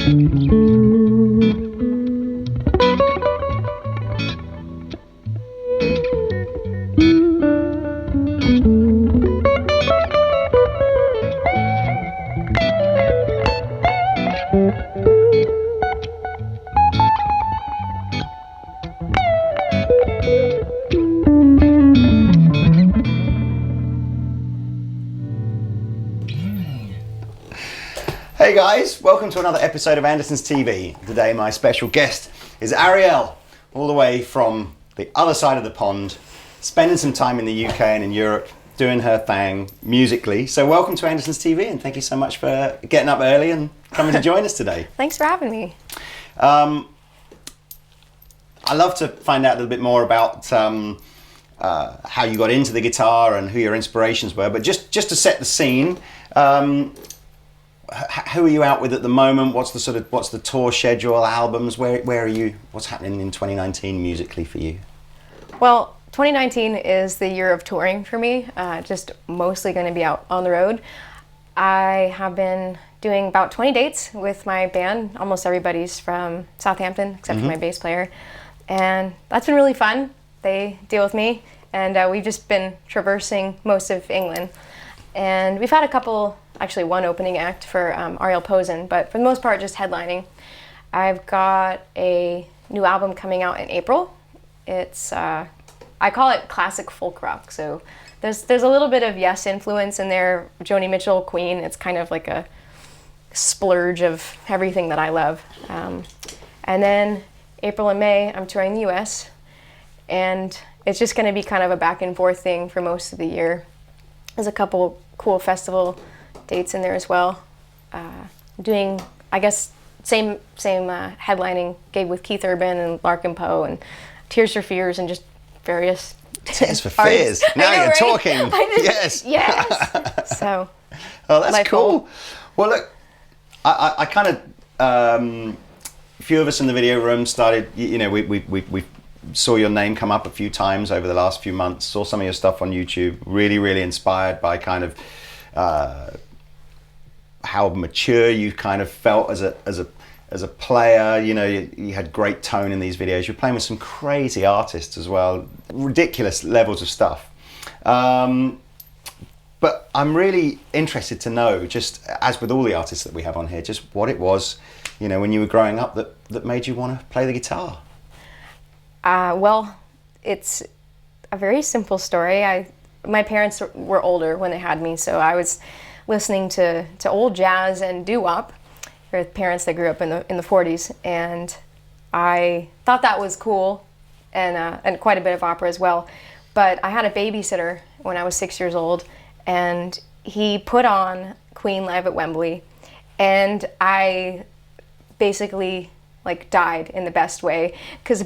Hey guys, welcome to another episode of Andertons TV. Today my special guest is Arielle, all the way from the other side of the pond, spending some time in the UK and in Europe, doing her thing musically. So welcome to Andertons TV and thank you so much for getting up early and coming to join us today. Thanks for having me. I love to find out a little bit more about how you got into the guitar and who your inspirations were, but just to set the scene, who are you out with at the moment? What's the tour schedule, albums? Where are you? What's happening in 2019 musically for you? Well, 2019 is the year of touring for me. Just mostly going to be out on the road. I have been doing about 20 dates with my band. Almost everybody's from Southampton, except for my bass player, and that's been really fun. They deal with me, and we've just been traversing most of England. And we've had a couple, actually one opening act for Arielle, but for the most part just headlining. I've got a new album coming out in April. It's, I call it classic folk rock, so there's a little bit of Yes influence in there, Joni Mitchell, Queen. It's kind of like a splurge of everything that I love. And then April and May, I'm touring the US, and it's just gonna be kind of a back and forth thing for most of the year. There's a couple cool festival dates in there as well. Doing, I guess, same headlining gig with Keith Urban and Larkin Poe and Tears for Fears and just various Tears for Fears. Now you're right? talking. Yes. Yes. So. Oh, that's cool. Well, look, I kind of, a few of us in the video room started. You know, we saw your name come up a few times over the last few months, saw some of your stuff on YouTube, really inspired by kind of how mature you kind of felt as a player. You know, you had great tone in these videos. You're playing with some crazy artists as well, ridiculous levels of stuff. But I'm really interested to know, just as with all the artists that we have on here, just what it was, you know, when you were growing up that made you want to play the guitar. Well, it's a very simple story. My parents were older when they had me, so I was listening to old jazz and doo-wop with parents that grew up in the 40s, and I thought that was cool, and quite a bit of opera as well. But I had a babysitter when I was 6 years old, and he put on Queen live at Wembley, and I basically died in the best way, because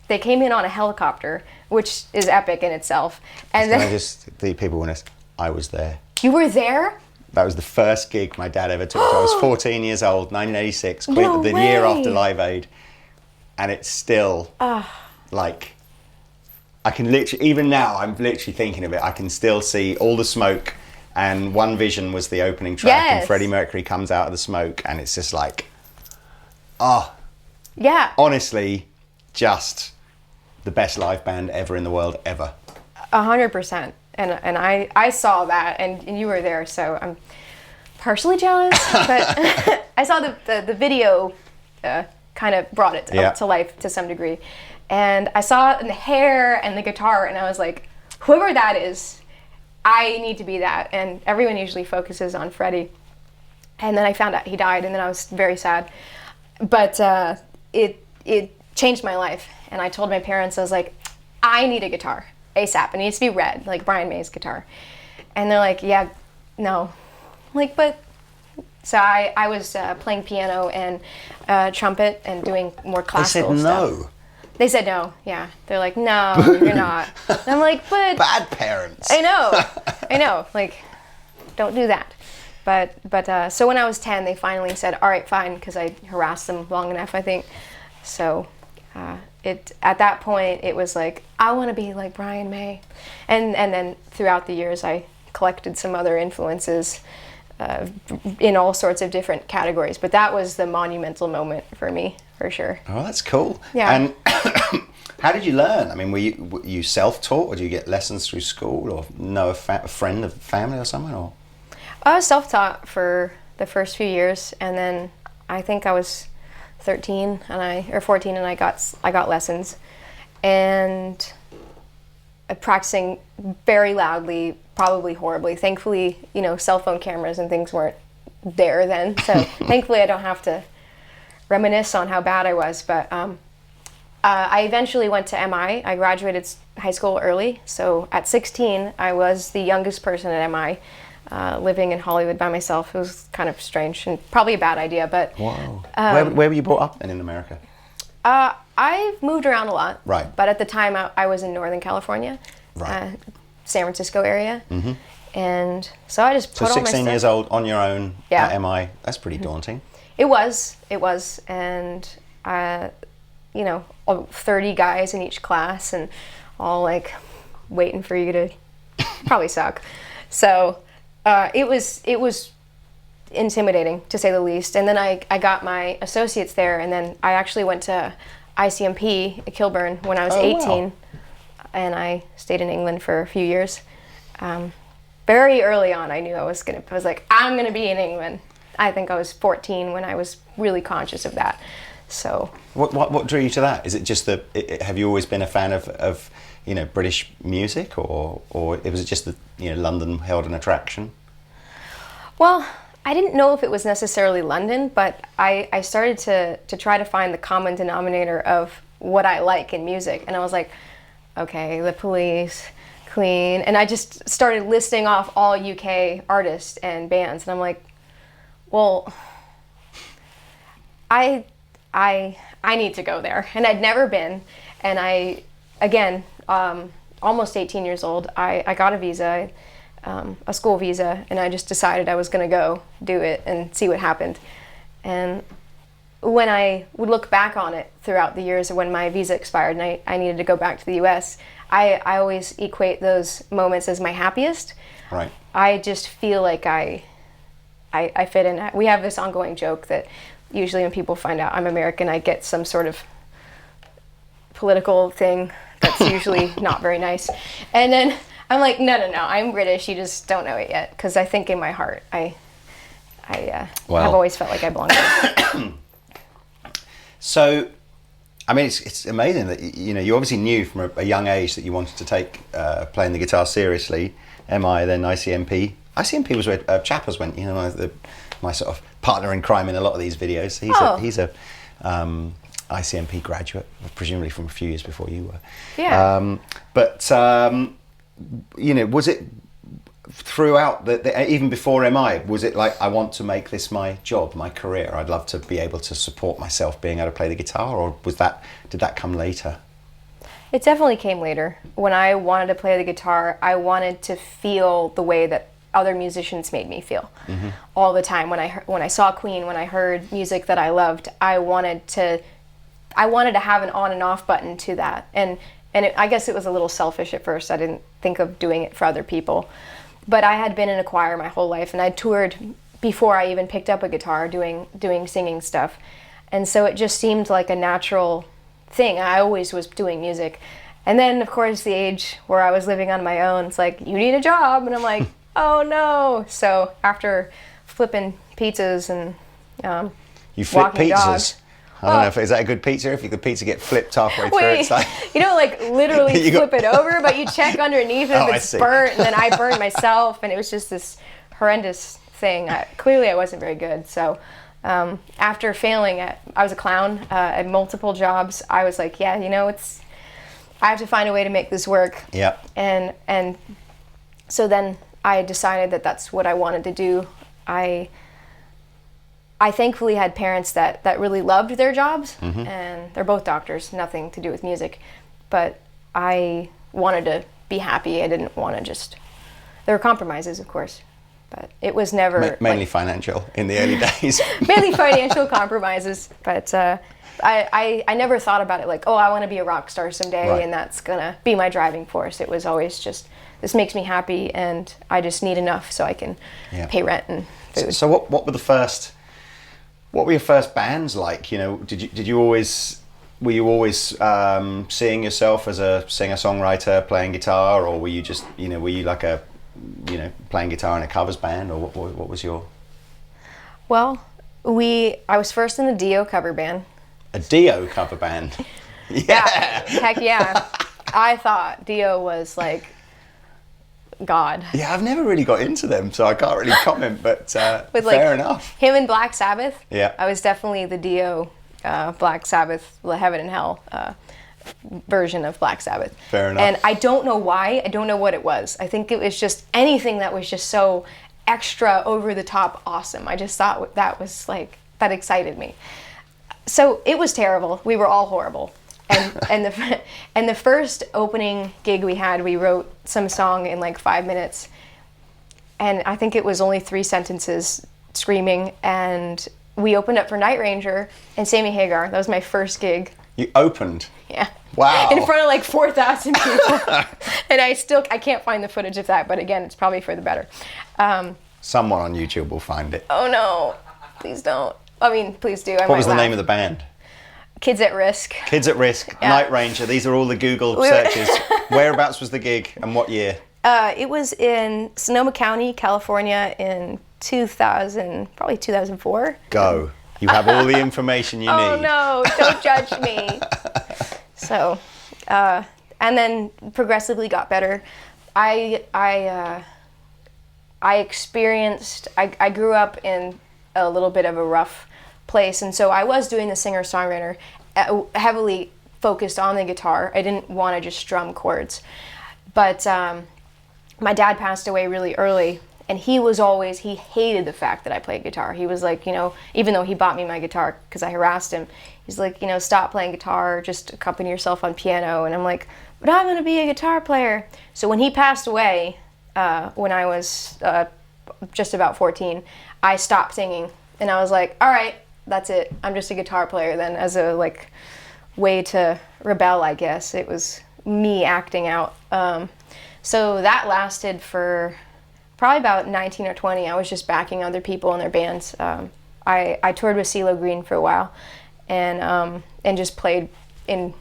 they came in on a helicopter, which is epic in itself. And then the people want us. I was there. You were there? That was the first gig my dad ever took. So I was 14 years old, 1986, No the way. year after Live Aid, and it's still like, I can literally, even now, I'm literally thinking of it. I can still see all the smoke, and One Vision was the opening track, Yes. and Freddie Mercury comes out of the smoke, and it's just like, Yeah. honestly, just the best live band ever in the world, ever. 100%. And I saw that, and you were there, so I'm partially jealous, but I saw the video kind of brought it to life to some degree. And I saw the hair and the guitar, and I was like, whoever that is, I need to be that. And everyone usually focuses on Freddie. And then I found out he died, and then I was very sad. But it changed my life. And I told my parents, I was like, I need a guitar ASAP. It needs to be red, like Brian May's guitar. And they're like, yeah, no. I'm like, but... So I was playing piano and trumpet and doing more classical stuff. They said no. They said no, yeah. They're like, no, you're not. And I'm like, but... Bad parents. I know, like, don't do that. But so when I was 10, they finally said, all right, fine, because I harassed them long enough, I think. So at that point, it was like, I want to be like Brian May. And then throughout the years, I collected some other influences, in all sorts of different categories. But that was the monumental moment for me, for sure. Oh, that's cool. Yeah. And how did you learn? I mean, were you self-taught, or did you get lessons through school, or know a friend, a family, or someone? Or I was self-taught for the first few years, and then I think I was 13 or 14, and I got lessons, and practicing very loudly, probably horribly. Thankfully, cell phone cameras and things weren't there then, so thankfully I don't have to reminisce on how bad I was. But I eventually went to MI. I graduated high school early, so at 16 I was the youngest person at MI, living in Hollywood by myself. It was kind of strange and probably a bad idea, but... Wow. Where were you brought up in America? I've moved around a lot. Right. But at the time I was in Northern California, right. San Francisco area. Mm-hmm. And so I just put all my stuff... 16 years old on your own at MI. That's pretty daunting. It was. And 30 guys in each class, and all like waiting for you to probably suck. So it was intimidating, to say the least. And then I got my associates there, and then I actually went to ICMP at Kilburn when I was 18. Wow. And I stayed in England for a few years. Very early on, I knew I was like, I'm gonna be in England. I think I was 14 when I was really conscious of that. So what drew you to that? Is it just have you always been a fan of British music, or was it just that London held an attraction? Well, I didn't know if it was necessarily London, but I started to try to find the common denominator of what I like in music, and I was like, okay, The Police, Queen, and I just started listing off all UK artists and bands, and I'm like, well, I need to go there, and I'd never been, and almost 18 years old, I got a visa, a school visa, and I just decided I was going to go do it and see what happened. And when I would look back on it throughout the years of when my visa expired and I needed to go back to the US, I always equate those moments as my happiest. Right. I just feel like I fit in. We have this ongoing joke that usually when people find out I'm American, I get some sort of political thing that's usually not very nice. And then I'm like, no, I'm British. You just don't know it yet. Because I think in my heart, I have always felt like I belong there. So, I mean, it's amazing that you obviously knew from a young age that you wanted to take playing the guitar seriously. MI, then ICMP. ICMP was where Chappers went. My sort of partner in crime in a lot of these videos. He's a ICMP graduate, presumably from a few years before you were. Yeah. Was it throughout even before MI? Was it like, I want to make this my job, my career? I'd love to be able to support myself being able to play the guitar, or did that come later? It definitely came later. When I wanted to play the guitar, I wanted to feel the way that other musicians made me feel. Mm-hmm. All the time. When I saw Queen, when I heard music that I loved, I wanted to have an on and off button to that. And I guess it was a little selfish at first. I didn't think of doing it for other people. But I had been in a choir my whole life, and I toured before I even picked up a guitar, doing singing stuff. And so it just seemed like a natural thing. I always was doing music. And then, of course, the age where I was living on my own, it's like, you need a job. And I'm like, oh no. So after flipping pizzas and you flip walking pizzas? dogs, I don't know if is that a good pizza? If the pizza get flipped halfway through, it's like literally flip it over, but you check underneath if it's burnt, and then I burned myself, and it was just this horrendous thing. Clearly, I wasn't very good. So after failing I was a clown at multiple jobs. I was like, I have to find a way to make this work. Yeah. And so then I decided that that's what I wanted to do. I thankfully had parents that really loved their jobs, mm-hmm. and they're both doctors, nothing to do with music. But I wanted to be happy. I didn't want to just... There were compromises, of course, but it was never... Mainly financial in the early days. Mainly financial compromises, but I never thought about it like, I want to be a rock star someday, right. And that's going to be my driving force. It was always just, this makes me happy, and I just need enough so I can pay rent and food. So what were the first? What were your first bands like? You know, did you always were you always seeing yourself as a singer-songwriter playing guitar, or were you just were you like a playing guitar in a covers band, or what was your? Well, I was first in the Dio cover band. A Dio cover band. Yeah, heck yeah. I thought Dio was like God. Yeah, I've never really got into them, so I can't really comment, but fair enough. Him and Black Sabbath. Yeah. I was definitely the Dio Black Sabbath, the Heaven and Hell version of Black Sabbath. Fair enough. And I don't know why. I don't know what it was. I think it was just anything that was just so extra, over the top awesome. I just thought that was like, that excited me. So it was terrible. We were all horrible. And the first opening gig we had, we wrote some song in like 5 minutes, and I think it was only 3 sentences, screaming. And we opened up for Night Ranger and Sammy Hagar. That was my first gig. You opened? Yeah. Wow. In front of like 4,000 people. And I can't find the footage of that, but again, it's probably for the better. Someone on YouTube will find it. Oh no, please don't. I mean, please do. What was the name of the band? Kids at Risk. Kids at Risk, Yeah. Night Ranger. These are all the Google searches. Whereabouts was the gig and what year? It was in Sonoma County, California in 2004. Go. You have all the information you need. Oh no, don't judge me. So, and then progressively got better. I grew up in a little bit of a rough place, and so I was doing the singer-songwriter, heavily focused on the guitar. I didn't want to just strum chords, but my dad passed away really early, and he hated the fact that I played guitar. He was like, even though he bought me my guitar because I harassed him, he's like, stop playing guitar, just accompany yourself on piano. And I'm like, but I'm going to be a guitar player. So when he passed away, when I was just about 14, I stopped singing, and I was like, all right, that's it. I'm just a guitar player then, as a way to rebel, I guess. It was me acting out. So that lasted for probably about 19 or 20. I was just backing other people in their bands. I toured with CeeLo Green for a while, and just played in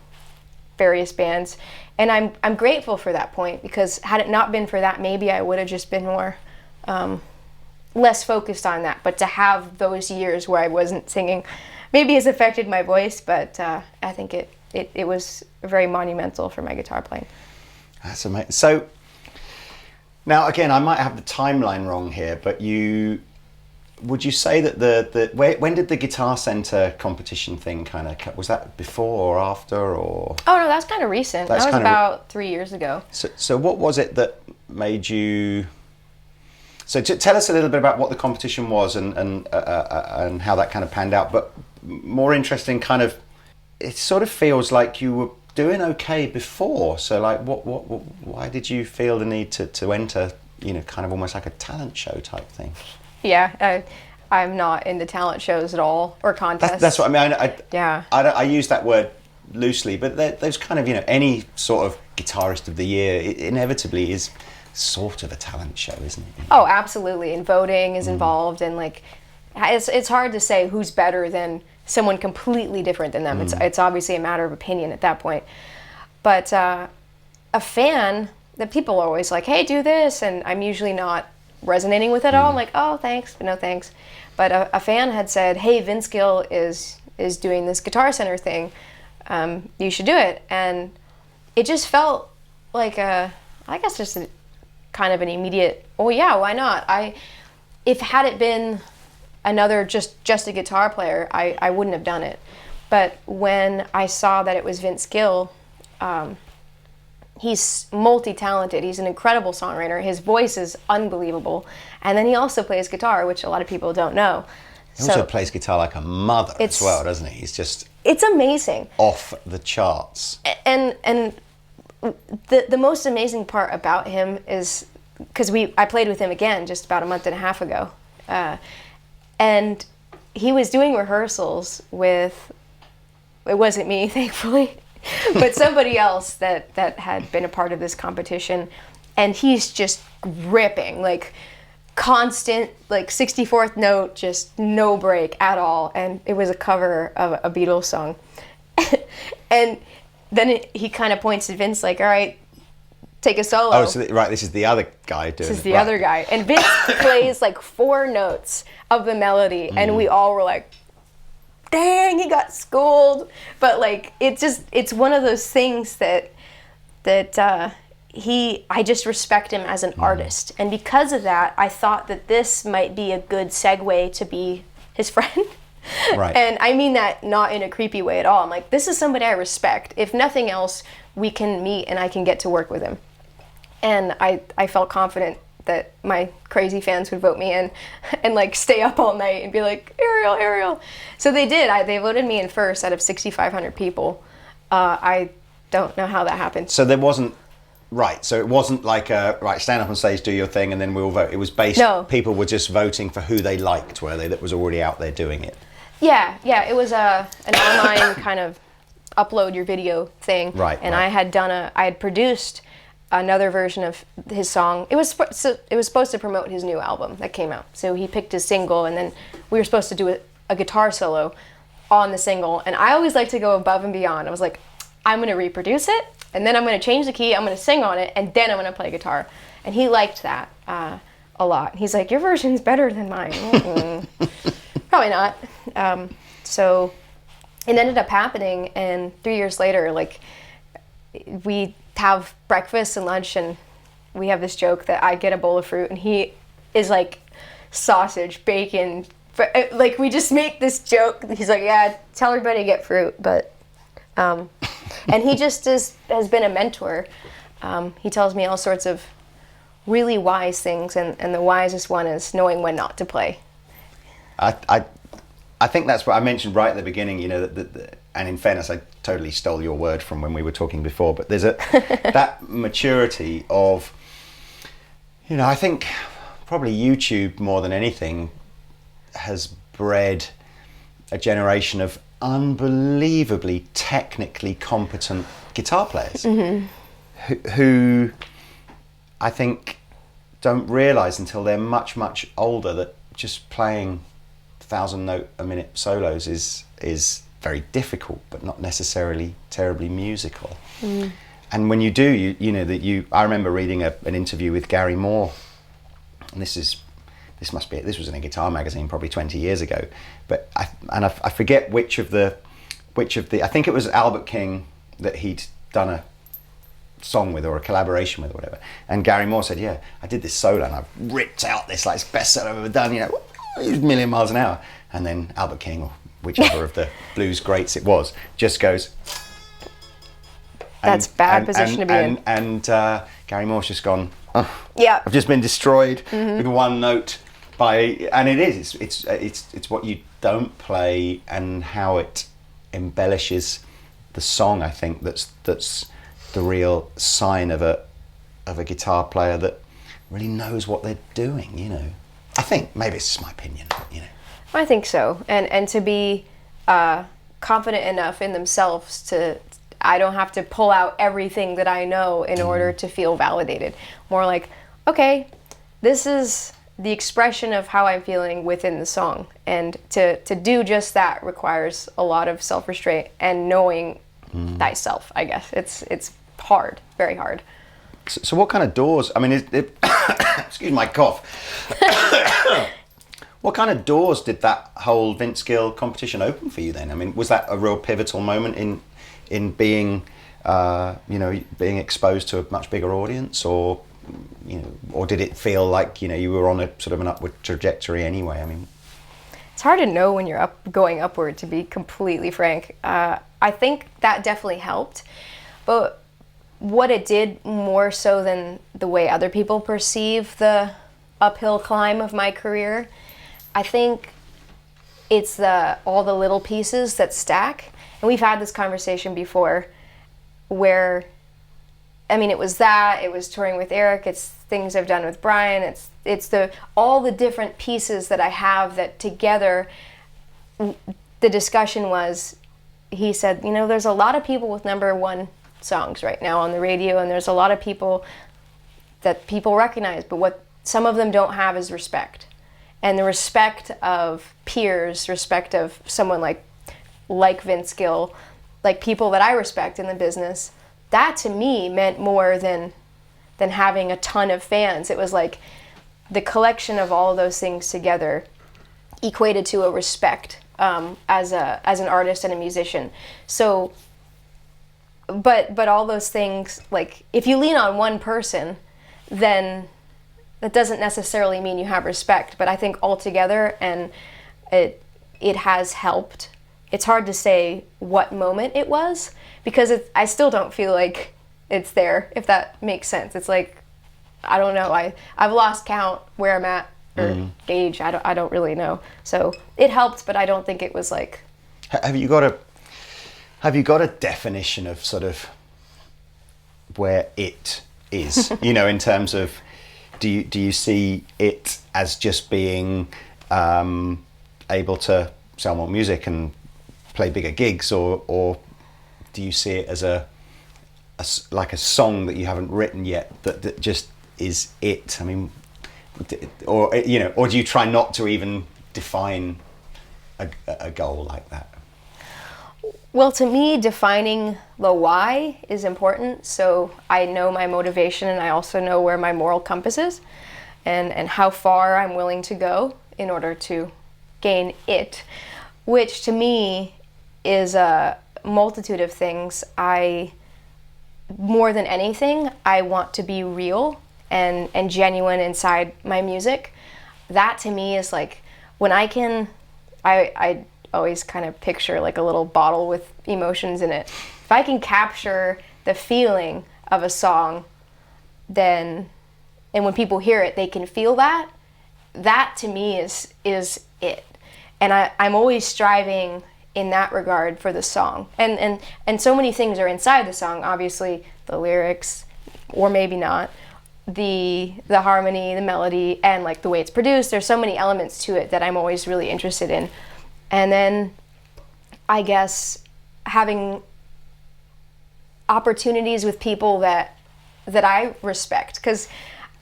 various bands. And I'm grateful for that point, because had it not been for that, maybe I would have just been more less focused on that. But to have those years where I wasn't singing maybe has affected my voice, but I think it was very monumental for my guitar playing. That's amazing. So now, again, I might have the timeline wrong here, but would you say that when did the Guitar Center competition thing was that before or after, or? Oh no, that's kind of recent. That was about 3 years ago. So what was it that made you? So tell us a little bit about what the competition was and how that kind of panned out. But more interesting, it sort of feels like you were doing okay before. So why did you feel the need to enter? Kind of almost like a talent show type thing. Yeah, I'm not into talent shows at all, or contests. That's what I mean. Yeah. I use that word loosely, but there's kind of any sort of guitarist of the year inevitably is sort of a talent show, isn't it? Oh, absolutely. And voting is involved, and it's hard to say who's better than someone completely different than them. It's obviously a matter of opinion at that point. But a fan, that people are always like, hey, do this, and I'm usually not resonating with it all. I'm like, oh, thanks, but no thanks. But a fan had said, hey, Vince Gill is doing this Guitar Center thing. You should do it. And it just felt like kind of an immediate, oh yeah, why not? Had it been another just a guitar player, I wouldn't have done it. But when I saw that it was Vince Gill, he's multi-talented. He's an incredible songwriter. His voice is unbelievable. And then he also plays guitar, which a lot of people don't know. He also plays guitar like a mother as well, doesn't he? It's amazing. Off the charts. And the most amazing part about him is, because I played with him again just about a month and a half ago. And he was doing rehearsals with, it wasn't me, thankfully, but somebody else that had been a part of this competition, and he's just ripping. constant, like 64th note, just no break at all. And it was a cover of a Beatles song. And then he kind of points at Vince like, all right, take a solo. Oh, so right, this is the other guy doing it. This is the other guy. And Vince plays like 4 notes of the melody, and we all were like, dang, he got schooled. But like, it's one of those things that I just respect him as an artist. And because of that, I thought that this might be a good segue to be his friend. Right. And I mean that not in a creepy way at all. I'm like, this is somebody I respect. If nothing else, we can meet and I can get to work with him. And I felt confident that my crazy fans would vote me in and like stay up all night and be like, Arielle. So they did. They voted me in first out of 6,500 people. I don't know how that happened. So there wasn't, right, so it wasn't like stand up on stage, do your thing, and then we'll vote. It was based, No. People were just voting for who they liked, were they, that was already out there doing it? Yeah, it was an online kind of upload your video thing. Right. And I had produced another version of his song. It was supposed to promote his new album that came out. So he picked his single, and then we were supposed to do a guitar solo on the single. And I always like to go above and beyond. I was like, I'm going to reproduce it, and then I'm going to change the key, I'm going to sing on it, and then I'm going to play guitar. And he liked that a lot. He's like, your version's better than mine. Probably not. So it ended up happening, and 3 years later, like, we have breakfast and lunch, and we have this joke that I get a bowl of fruit, and he is like sausage, bacon. Like, we just make this joke. He's like, yeah, tell everybody to get fruit, but and he just has been a mentor. He tells me all sorts of really wise things, and the wisest one is knowing when not to play. I think that's what I mentioned right at the beginning, you know, and in fairness, I totally stole your word from when we were talking before, but there's that maturity of, you know, I think probably YouTube more than anything has bred a generation of unbelievably technically competent guitar players who I think don't realise until they're much, much older that just playing 1,000 note a minute solos is very difficult, but not necessarily terribly musical. And when you do, I remember reading an interview with Gary Moore, and this was in a guitar magazine probably 20 years ago, but I forget which of the I think it was Albert King that he'd done a song with or a collaboration with or whatever, and Gary Moore said, yeah, I did this solo and I ripped out this like best solo I've ever done, you know, it was a million miles an hour. And then Albert King, or whichever of the blues greats it was, just goes. That's bad position to be in. And Gary Moore's just gone, oh, yeah, I've just been destroyed with one note and it's what you don't play and how it embellishes the song, I think, that's the real sign of a guitar player that really knows what they're doing, you know. I think, maybe it's just my opinion, you know. I think so, and to be confident enough in themselves to, I don't have to pull out everything that I know in order to feel validated. More like, okay, this is the expression of how I'm feeling within the song, and to do just that requires a lot of self-restraint and knowing thyself, I guess. It's hard, very hard. So what kind of doors, I mean, excuse my cough. What kind of doors did that whole Vince Gill competition open for you then? I mean, was that a real pivotal moment in being, being exposed to a much bigger audience, or, you know, or did it feel like, you know, you were on a sort of an upward trajectory anyway? I mean, it's hard to know when you're going upward, to be completely frank. I think that definitely helped, but what it did more so than the way other people perceive the uphill climb of my career, I think it's all the little pieces that stack. And we've had this conversation before where, I mean, it was touring with Eric, it's things I've done with Brian, it's all the different pieces that I have that together, the discussion was, he said, you know, there's a lot of people with #1 songs right now on the radio, and there's a lot of people that people recognize, but what some of them don't have is respect. And the respect of peers, respect of someone like Vince Gill, like people that I respect in the business, that to me meant more than having a ton of fans. It was like the collection of all of those things together equated to a respect as an artist and a musician. So, but all those things, like if you lean on one person, then that doesn't necessarily mean you have respect. But I think altogether, and it has helped. It's hard to say what moment it was, because I still don't feel like it's there, if that makes sense. It's like, I don't know, I've lost count where I'm at, or gauge, I don't really know. So it helped, but I don't think it was like... Have you got a definition of sort of where it is, in terms of, do you see it as just being able to sell more music and play bigger gigs, or do you see it as like a song that you haven't written yet that just is it? I mean, or do you try not to even define a goal like that? Well, to me, defining the why is important. So I know my motivation, and I also know where my moral compass is, and how far I'm willing to go in order to gain it, which to me is a multitude of things. More than anything, I want to be real and genuine inside my music. That to me is like when I always kind of picture like a little bottle with emotions in it. If I can capture the feeling of a song, and when people hear it, they can feel that to me is it. And I'm always striving in that regard for the song. And so many things are inside the song, obviously the lyrics, or maybe not, the harmony, the melody, and like the way it's produced. There's so many elements to it that I'm always really interested in. And then I guess having opportunities with people that I respect, because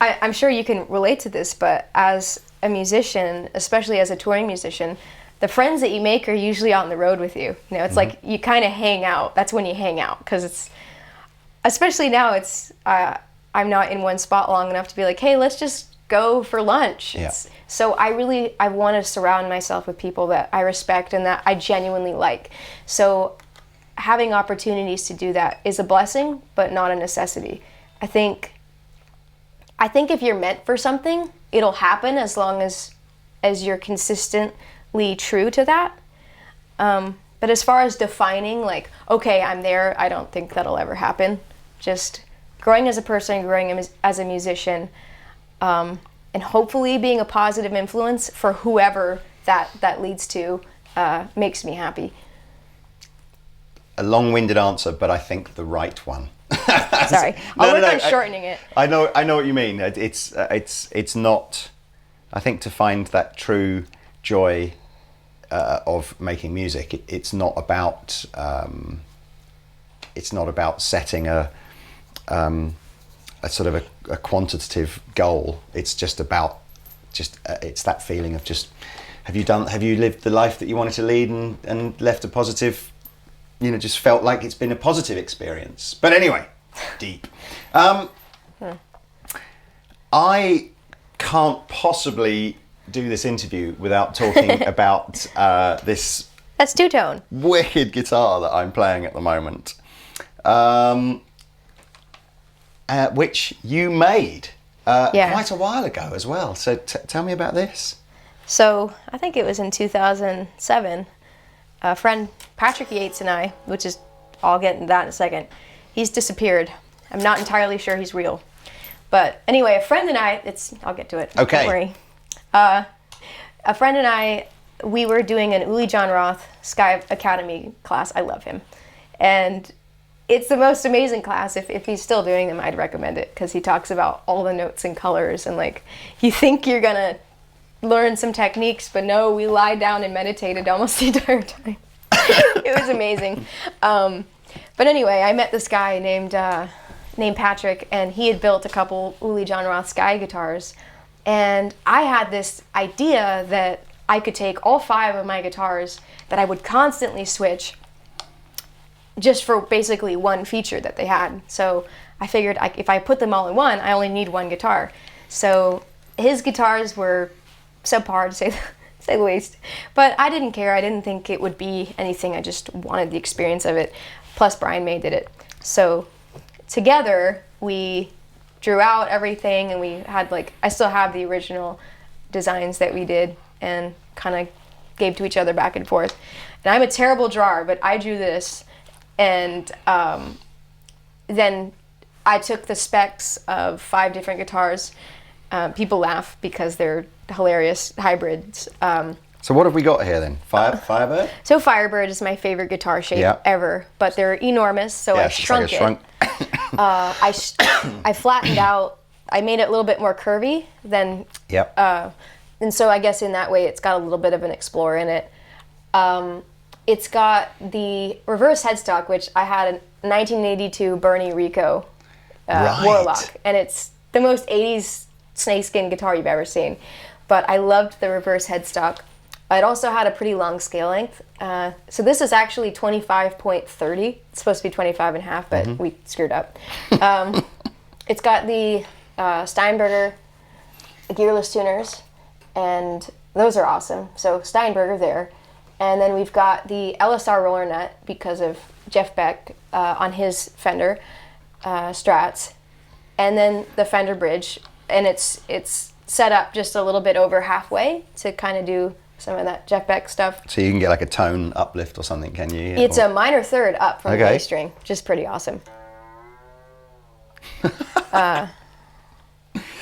I'm sure you can relate to this, but as a musician, especially as a touring musician, the friends that you make are usually on the road with you. It's like you kind of hang out. That's when you hang out, because it's, especially now, it's I'm not in one spot long enough to be like, hey, let's just go for lunch. Yeah. So I want to surround myself with people that I respect and that I genuinely like. So having opportunities to do that is a blessing, but not a necessity. I think if you're meant for something, it'll happen as long as you're consistently true to that. But as far as defining, like, okay, I'm there, I don't think that'll ever happen. Just growing as a person, growing as a musician, and hopefully being a positive influence for whoever that leads to, makes me happy. A long-winded answer, but I think the right one. Sorry, I'll work on shortening it. I know what you mean. It's not. I think to find that true joy of making music, it's not about setting a sort of a quantitative goal. It's just about it's that feeling of just have you lived the life that you wanted to lead and left a positive, just felt like it's been a positive experience. But anyway, deep. I can't possibly do this interview without talking about this. That's two-tone. Wicked guitar that I'm playing at the moment, which you made quite a while ago as well. So tell me about this. So I think it was in 2007. A friend, Patrick Yates, and I, which is, I'll get into that in a second, he's disappeared. I'm not entirely sure he's real. But anyway, a friend and I, I'll get to it. Okay. Don't worry. A friend and I, we were doing an Uli John Roth Sky Academy class. I love him. And it's the most amazing class. If he's still doing them, I'd recommend it, because he talks about all the notes and colors, and like, you think you're gonna learn some techniques, but no, we lied down and meditated almost the entire time. It was amazing. But anyway, I met this guy named Patrick, and he had built a couple Uli John Roth Sky guitars, And I had this idea that I could take all 5 of my guitars that I would constantly switch just for basically one feature that they had. So I figured if I put them all in one, I only need one guitar. So his guitars were subpar, to say the least. But I didn't care. I didn't think it would be anything. I just wanted the experience of it. Plus Brian May did it. So together we drew out everything, and we had I still have the original designs that we did and kind of gave to each other back and forth. And I'm a terrible drawer, but I drew this, and then I took the specs of 5 different guitars. People laugh because they're hilarious hybrids. So what have we got here then? Firebird? So Firebird is my favorite guitar shape ever, but they're enormous, so I shrunk it. I flattened out. I made it a little bit more curvy than. Yep. And so I guess in that way, it's got a little bit of an Explorer in it. It's got the reverse headstock, which I had a 1982 Bernie Rico Warlock, and it's the most 80s snakeskin guitar you've ever seen. But I loved the reverse headstock. It also had a pretty long scale length. So this is actually 25.30. It's supposed to be 25 and a half, but we screwed up. It's got the Steinberger gearless tuners, and those are awesome. So Steinberger there. And then we've got the LSR roller nut because of Jeff Beck on his Fender Strats. And then the Fender bridge. And it's set up just a little bit over halfway to kind of do some of that Jeff Beck stuff. So you can get a tone uplift or something, can you? It's a minor third up from the bass string, which is pretty awesome.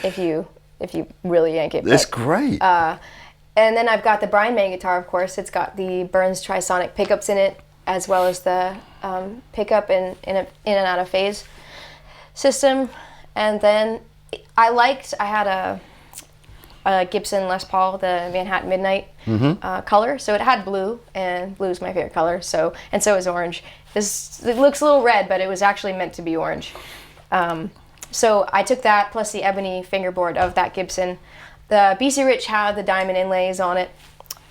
If you really yank it. That's great. And then I've got the Brian May guitar, of course. It's got the Burns Trisonic pickups in it, as well as the pickup in and out of phase system. And then I had a Gibson Les Paul, the Manhattan Midnight color. So it had blue, and blue is my favorite color. So is orange. It looks a little red, but it was actually meant to be orange. So I took that plus the ebony fingerboard of that Gibson. The BC Rich had the diamond inlays on it.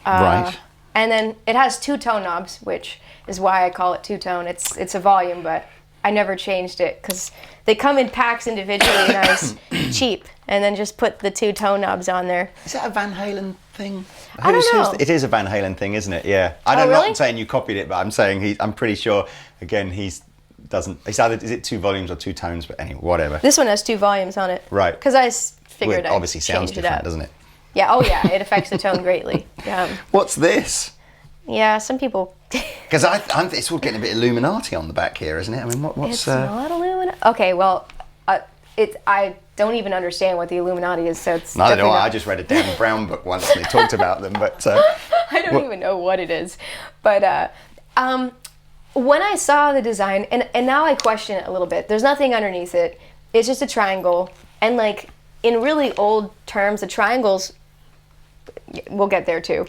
Right. And then it has 2 tone knobs, which is why I call it 2-tone. It's a volume, but I never changed it because they come in packs individually and I was cheap. And then just put the 2 tone knobs on there. Is that a Van Halen thing? I don't know. It is a Van Halen thing, isn't it? Yeah. Really? Not saying you copied it, but I'm saying I'm pretty sure, again, is it 2 volumes or 2 tones? But anyway, whatever. This one has 2 volumes on it. Right. Because I figured it obviously sounds different, doesn't it? Yeah, oh yeah, it affects the tone greatly. What's this? Yeah, some people... Because it's all getting a bit Illuminati on the back here, isn't it? I mean, what's... It's not Illuminati. Okay, well, I don't even understand what the Illuminati is, so it's... Neither do I. I just read a Dan Brown book once and they talked about them, but... I don't even know what it is. But when I saw the design, and now I question it a little bit, there's nothing underneath it. It's just a triangle. And in really old terms, the triangles... We'll get there too.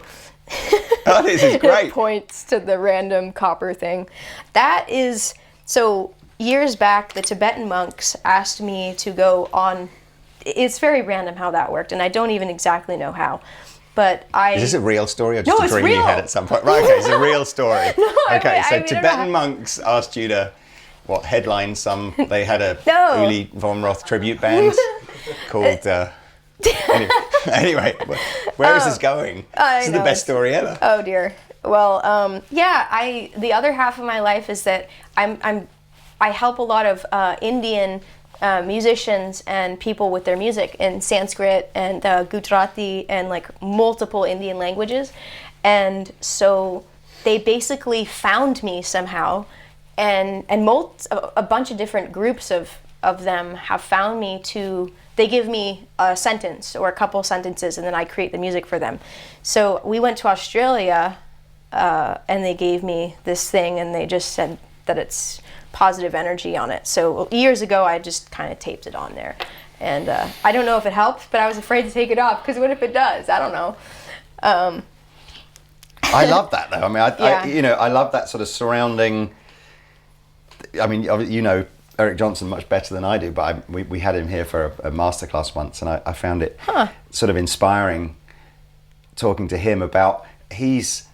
Oh, this is great. It points to the random copper thing. That is... So years back, the Tibetan monks asked me to go on... It's very random how that worked, and I don't even exactly know how. But Is this a real story or just No, a dream real. you had at some point? Right, okay, it's a real story. I mean, Tibetan monks asked you to, headline some... They had a No. Uli von Roth tribute band called... Anyway, where is this going? This is the best story ever. Oh dear. Well, the other half of my life is that I help a lot of Indian musicians and people with their music in Sanskrit and Gujarati and multiple Indian languages, and so they basically found me somehow, and a bunch of different groups of them have found me to. They give me a sentence or a couple sentences, and then I create the music for them. So we went to Australia, and they gave me this thing, and they just said that it's positive energy on it. So years ago, I just kind of taped it on there. And I don't know if it helped, but I was afraid to take it off, because what if it does? I don't know. I love that, though. I mean, I love that sort of surrounding... I mean, Eric Johnson much better than I do, but we had him here for a masterclass once, and I found it sort of inspiring talking to him about he's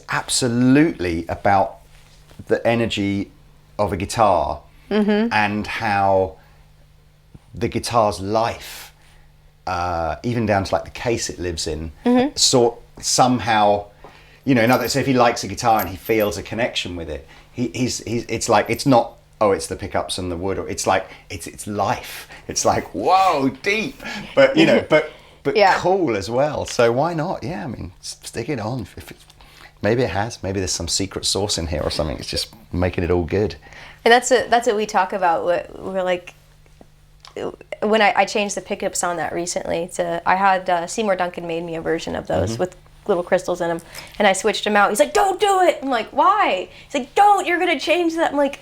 absolutely about the energy of a guitar and how the guitar's life, even down to like the case it lives in, somehow, you know, in other words, so if he likes a guitar and he feels a connection with it, he's it's like, it's not, oh, it's the pickups and the wood, or it's like it's life. It's like, whoa, deep, but you know, but cool as well. So why not? Yeah, I mean, stick it on. Maybe it has. Maybe there's some secret sauce in here or something. It's just making it all good. And that's what we talk about. We're like, when I changed the pickups on that recently, I had Seymour Duncan made me a version of those with little crystals in them, and I switched them out. He's like, don't do it. I'm like, why? He's like, don't, you're gonna change that. I'm like,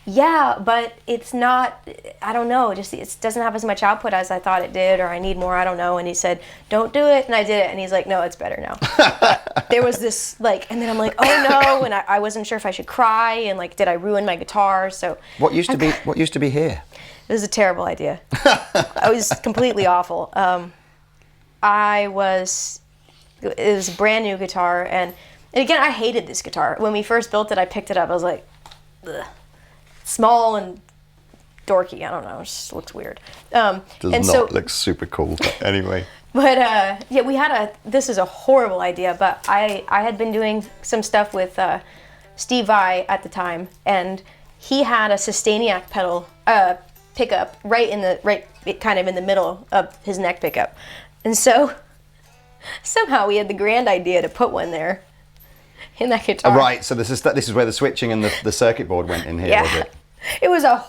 yeah, but it's not, I don't know, just it doesn't have as much output as I thought it did, or I need more, I don't know. And he said, don't do it, and I did it, and he's like, no, it's better now. But there was this, like, and then I'm like, oh no, and I wasn't sure if I should cry, and like, did I ruin my guitar? So what used to be here? It was a terrible idea. It was completely awful. It was a brand new guitar, and again, I hated this guitar. When we first built it, I picked it up, I was like, ugh. Small and dorky, I don't know, it just looks weird. Look super cool, but anyway. But yeah, this is a horrible idea, but I had been doing some stuff with Steve Vai at the time, and he had a Sustainiac pedal pickup right kind of in the middle of his neck pickup. And so somehow we had the grand idea to put one there in that guitar. Right, so this is where the switching and the circuit board went in here, was it? It was a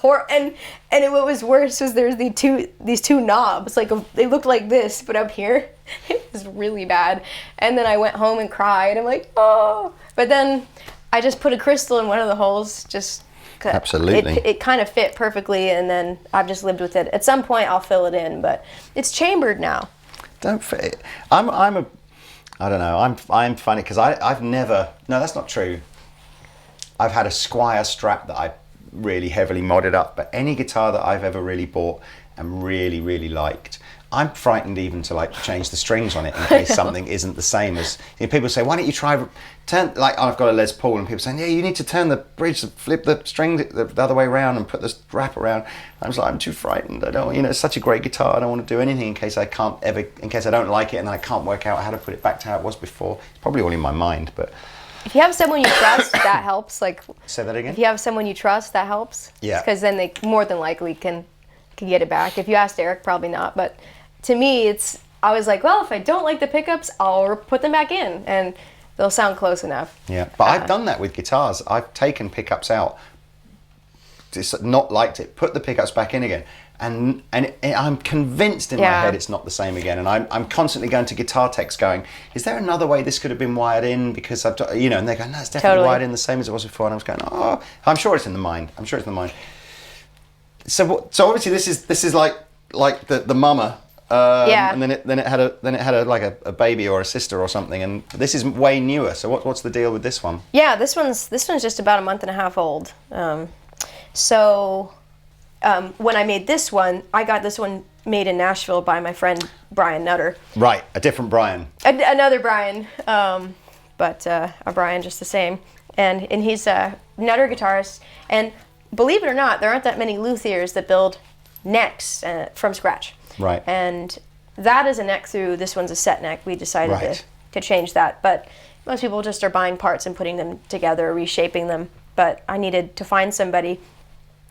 and what was worse was there's these two knobs, like they looked like this, but up here it was really bad. And then I went home and cried. I'm like, oh, but then I just put a crystal in one of the holes, just absolutely. It kind of fit perfectly, and then I've just lived with it. At some point I'll fill it in, but it's chambered now. Don't fit. I don't know. I'm funny because I've never. No, that's not true. I've had a Squier Strat that I really heavily modded up, but any guitar that I've ever really bought and really, really liked, I'm frightened even to like change the strings on it in case something isn't the same as. You know, people say, why don't you try turn, like I've got a Les Paul, and people saying, yeah, you need to turn the bridge, flip the string the other way around and put the wrap around. I was like, I'm too frightened. I don't, you know, it's such a great guitar. I don't want to do anything in case I don't like it and I can't work out how to put it back to how it was before. It's probably all in my mind, but. If you have someone you trust, that helps. Like, say that again. If you have someone you trust, that helps. Yeah. Because then they more than likely can get it back. If you asked Eric, probably not. But to me, I was like, well, if I don't like the pickups, I'll put them back in, and they'll sound close enough. Yeah, but I've done that with guitars. I've taken pickups out, just not liked it, put the pickups back in again, and I'm convinced in my head it's not the same again. And I'm constantly going to guitar techs going, is there another way this could have been wired in? Because I've, you know, and they go, no, it's definitely wired in the same as it was before. And I was going, oh, I'm sure it's in the mind. So obviously this is like the mama. And then it had a baby or a sister or something, and this is way newer. So what's the deal with this one? Yeah, this one's just about a month and a half old. When I made this one, I got this one made in Nashville by my friend Brian Nutter. Right, a different Brian. Another Brian, but a Brian just the same. And he's a Nutter guitarist. And believe it or not, there aren't that many luthiers that build necks from scratch. Right. And that is a neck through, this one's a set neck. We decided to change that. But most people just are buying parts and putting them together, reshaping them. But I needed to find somebody.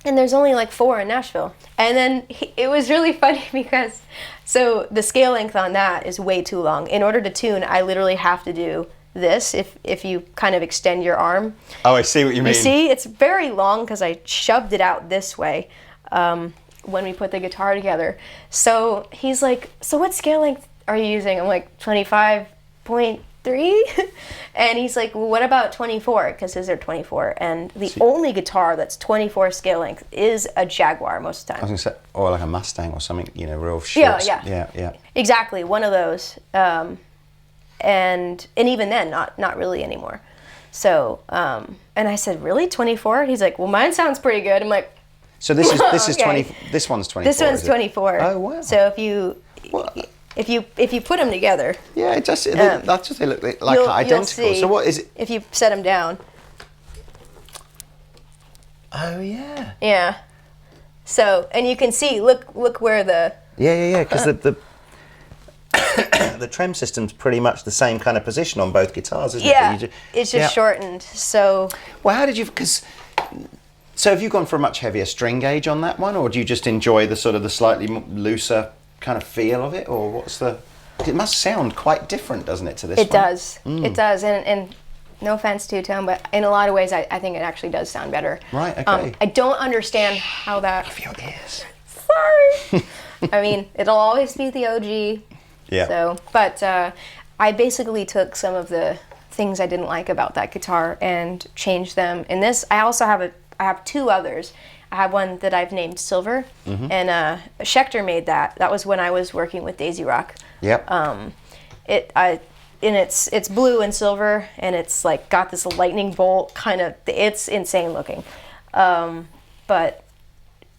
And there's only like 4 in Nashville. And then it was really funny because, so the scale length on that is way too long. In order to tune, I literally have to do this if you kind of extend your arm. Oh, I see what you mean. You see, it's very long because I shoved it out this way. When we put the guitar together. So he's like, so what scale length are you using? I'm like, 25.3? And he's like, well, what about 24? Because his are 24. And the only guitar that's 24 scale length is a Jaguar most of the time. I was going to say, or like a Mustang or something, you know, real short. Yeah. Exactly, one of those. And even then, not really anymore. So, and I said, really, 24? He's like, well, mine sounds pretty good. I'm like, So this is Okay. 20. This one's 24. This one's is it? 24. Oh wow. So What? if you put them together, Yeah, it does. That's just they look like you'll identical. see So what is it? if you set them down. Oh yeah. Yeah. So, and you can see, look where the... Yeah. Because the the trem system's pretty much the same kind of position on both guitars, isn't Yeah, it? it's just shortened. So, Well, how did you? So have you gone for a much heavier string gauge on that one, or do you just enjoy the sort of the slightly looser kind of feel of it, or what's the? It must sound quite different, doesn't it, to this one? it does. It does. And no offense to Tom, but in a lot of ways, I think it actually does sound better. Right, okay. I don't understand how that... For your ears. Sorry. I mean, it'll always be the OG. Yeah. So, but I basically took some of the things I didn't like about that guitar and changed them. In this, I also have I have two others. I have one that I've named Silver, and Schecter made that. That was when I was working with Daisy Rock. Yep. It's blue and silver, and it's like got this lightning bolt kind of. It's insane looking, but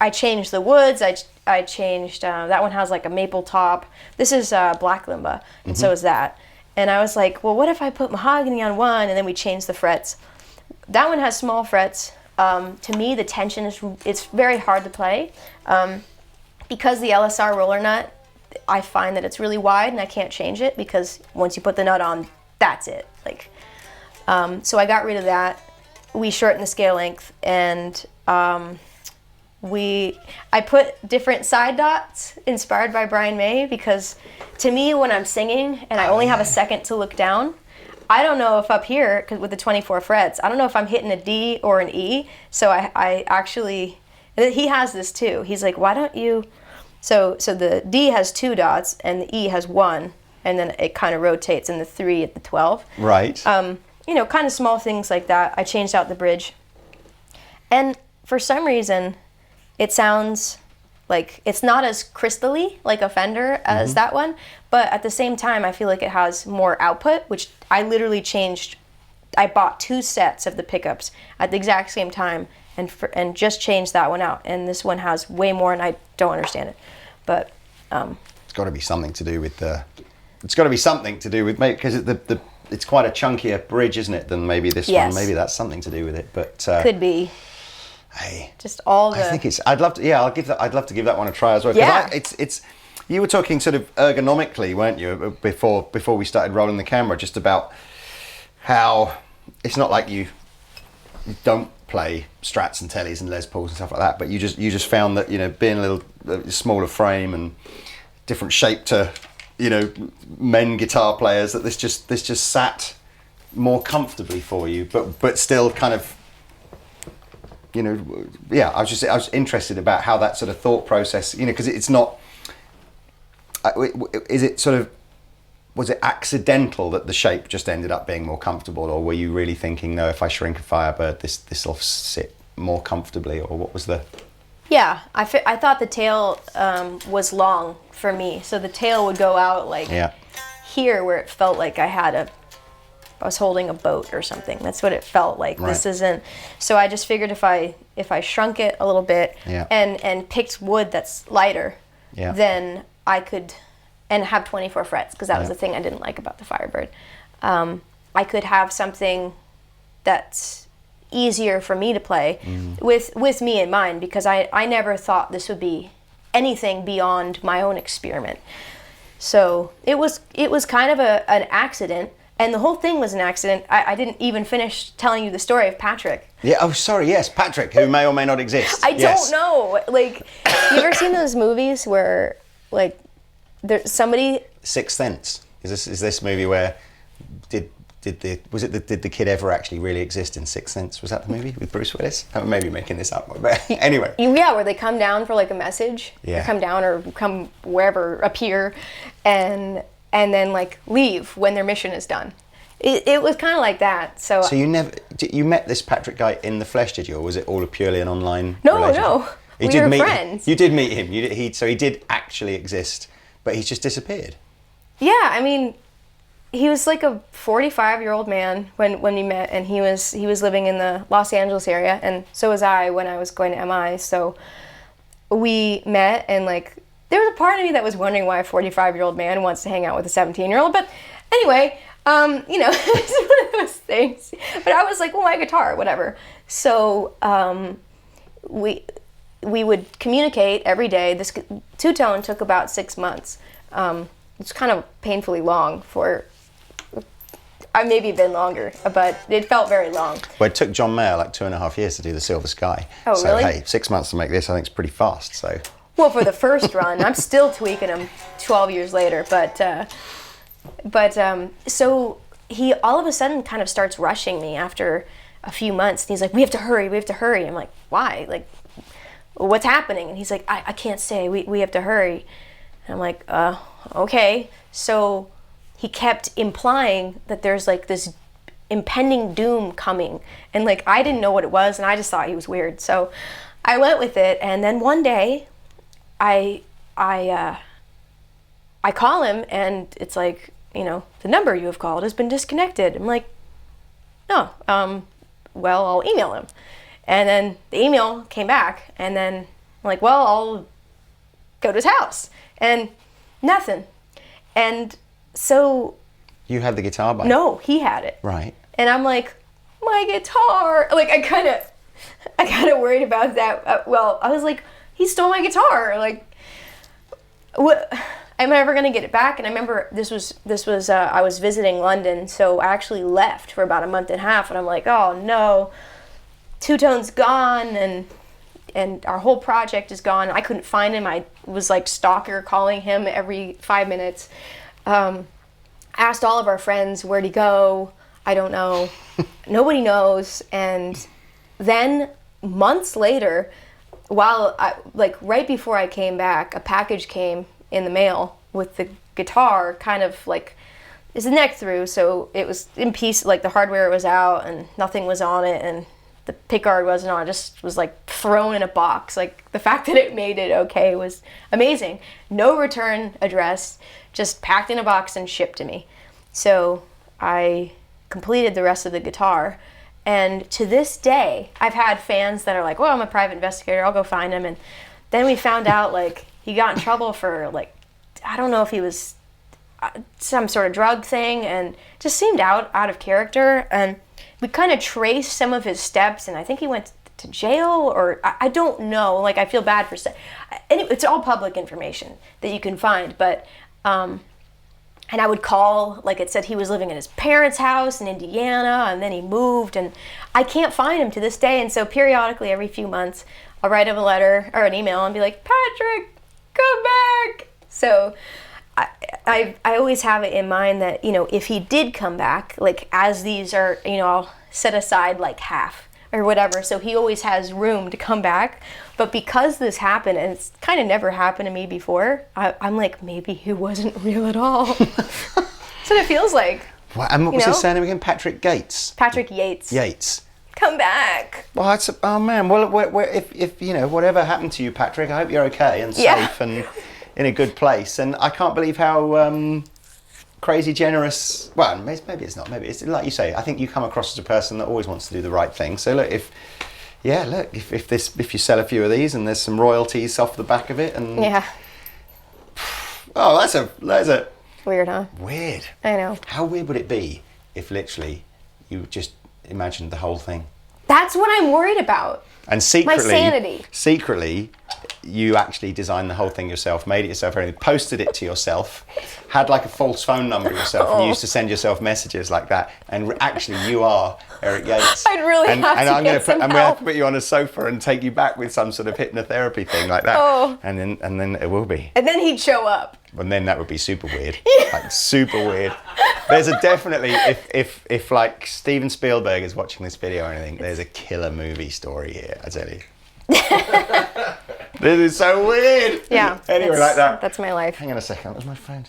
I changed the woods. I changed that one has like a maple top. This is black limba, and so is that. And I was like, well, what if I put mahogany on one, and then we change the frets? That one has small frets. To me, the tension it's very hard to play because the LSR roller nut. I find that it's really wide and I can't change it because once you put the nut on, that's it. Like, so I got rid of that. We shortened the scale length and I put different side dots inspired by Brian May because to me when I'm singing and I only have a second to look down, I don't know if up here, 'cause with the 24 frets, I don't know if I'm hitting a D or an E. So I actually, he has this too. He's like, why don't you... So the D has 2 dots and the E has 1, and then it kind of rotates in the 3 at the 12. Right. Kind of small things like that. I changed out the bridge. And for some reason, it sounds like it's not as crystally like a Fender as that one, but at the same time, I feel like it has more output, which I literally changed. I bought 2 sets of the pickups at the exact same time and just changed that one out. And this one has way more, and I don't understand it. But it's got to be something to do with It's got to be something to do with because it's quite a chunkier bridge, isn't it, than maybe this one? Maybe that's something to do with it. But could be. Hey, just all the. I think it's. I'd love to. Yeah, I'd love to give that one a try as well. Yeah. It's. You were talking sort of ergonomically, weren't you, before we started rolling the camera, just about how it's not like you don't play Strats and Tellys and Les Pauls and stuff like that, but you just found that being a little smaller frame and different shape to men guitar players, that this just sat more comfortably for you, but still kind of I was interested about how that sort of thought process, because it's not. Is it sort of, was it accidental that the shape just ended up being more comfortable, or were you really thinking, no, if I shrink a Firebird, this will sit more comfortably, or what was the? Yeah, I thought the tail was long for me, so the tail would go out like here, where it felt like I was holding a boat or something. That's what it felt like. Right. This isn't. So I just figured if I shrunk it a little bit and picked wood that's lighter, then I could, and have 24 frets, because that was the thing I didn't like about the Firebird. I could have something that's easier for me to play with me in mind, because I never thought this would be anything beyond my own experiment. So it was kind of an accident, and the whole thing was an accident. I didn't even finish telling you the story of Patrick. Yeah, oh sorry, yes, Patrick, who may or may not exist. I don't know. Like, you ever seen those movies where like there's somebody... Sixth Sense. Is this movie where did the kid ever actually really exist in Sixth Sense? Was that the movie with Bruce Willis? I may be making this up, but anyway. Yeah, where they come down for like a message. Yeah. Or come down or come wherever, appear, and then like leave when their mission is done. It was kind of like that. So you met this Patrick guy in the flesh, did you, or was it all purely an online relationship? No. We were friends. You did meet him. So he did actually exist, but he's just disappeared. Yeah, I mean, he was like a 45-year-old man when we met, and he was living in the Los Angeles area, and so was I when I was going to MI. So we met, and like there was a part of me that was wondering why a 45-year-old man wants to hang out with a 17-year-old. But anyway, you know, it's one of those things. But I was like, well, my guitar, whatever. So we would communicate every day. This two-tone took about 6 months. It's kind of painfully long for. Maybe been longer, but it felt very long. Well, it took John Mayer like 2.5 years to do The Silver Sky. Oh, so, really? Hey, 6 months to make this, I think, is pretty fast. So. Well, for the first run, I'm still tweaking them 12 years later. But so he all of a sudden kind of starts rushing me after a few months. And he's like, we have to hurry. I'm like, why? Like, what's happening? And he's like, I can't say, we have to hurry. And I'm like, okay. So he kept implying that there's like this impending doom coming. And like, I didn't know what it was, and I just thought he was weird. So I went with it, and then one day I call him, and it's like, you know, the number you have called has been disconnected. I'm like, no, well, I'll email him. And then the email came back, and then I'm like, well, I'll go to his house. And nothing. And so... You had the guitar by? No, he had it. Right. And I'm like, my guitar. Like, I kind of worried about that. Well, I was like, he stole my guitar. Like, what? Am I ever gonna get it back? And I remember this was I was visiting London, so I actually left for about a month and a half, and I'm like, oh no, two-tone's gone, and our whole project is gone. I couldn't find him. I was like stalker calling him every 5 minutes. Asked all of our friends, where'd he go? I don't know. Nobody knows. And then months later, right before I came back, a package came in the mail with the guitar kind of like, is the neck through, so it was in piece, like the hardware was out and nothing was on it, and the pickguard wasn't on, it just was like thrown in a box. Like, the fact that it made it okay was amazing. No return address, just packed in a box and shipped to me. So I completed the rest of the guitar, and to this day I've had fans that are like, well, I'm a private investigator, I'll go find him. And then we found out like he got in trouble for, like, I don't know if he was some sort of drug thing, and just seemed out of character. And we kind of traced some of his steps, and I think he went to jail, or I don't know. Like, I feel bad for anyway, it's all public information that you can find. But and I would call, like, it said he was living in his parents' house in Indiana, and then he moved, and I can't find him to this day. And so periodically, every few months, I'll write him a letter or an email and be like, Patrick, come back. So I always have it in mind that, you know, if he did come back, like, as these are, you know, I'll set aside like half or whatever, so he always has room to come back. But because this happened, and it's kind of never happened to me before, I'm like, maybe he wasn't real at all. That's what it feels like. What, and what was his surname again? Patrick Gates? Patrick Yates. Yates. Come back. Well, oh man, well, if you know, whatever happened to you, Patrick, I hope you're okay and safe and in a good place. And I can't believe how crazy generous, well, maybe it's not, maybe it's like you say, I think you come across as a person that always wants to do the right thing. So look, if you sell a few of these and there's some royalties off the back of it, and oh, that's a weird, huh? Weird. I know. How weird would it be if literally you just imagined the whole thing? That's what I'm worried about. And secretly, my sanity. Secretly, you actually designed the whole thing yourself, made it yourself, posted it to yourself, had like a false phone number yourself, and used to send yourself messages like that. And actually, you are Eric Yates. I'd really have to get some help. We have to put you on a sofa and take you back with some sort of hypnotherapy thing like that. Oh. And then it will be. And then he'd show up. And then that would be super weird. Like, super weird. There's a definitely, if like Steven Spielberg is watching this video or anything, there's a killer movie story here, I tell you. This is so weird. Yeah. Anyway, like that. That's my life. Hang on a second. That was my phone.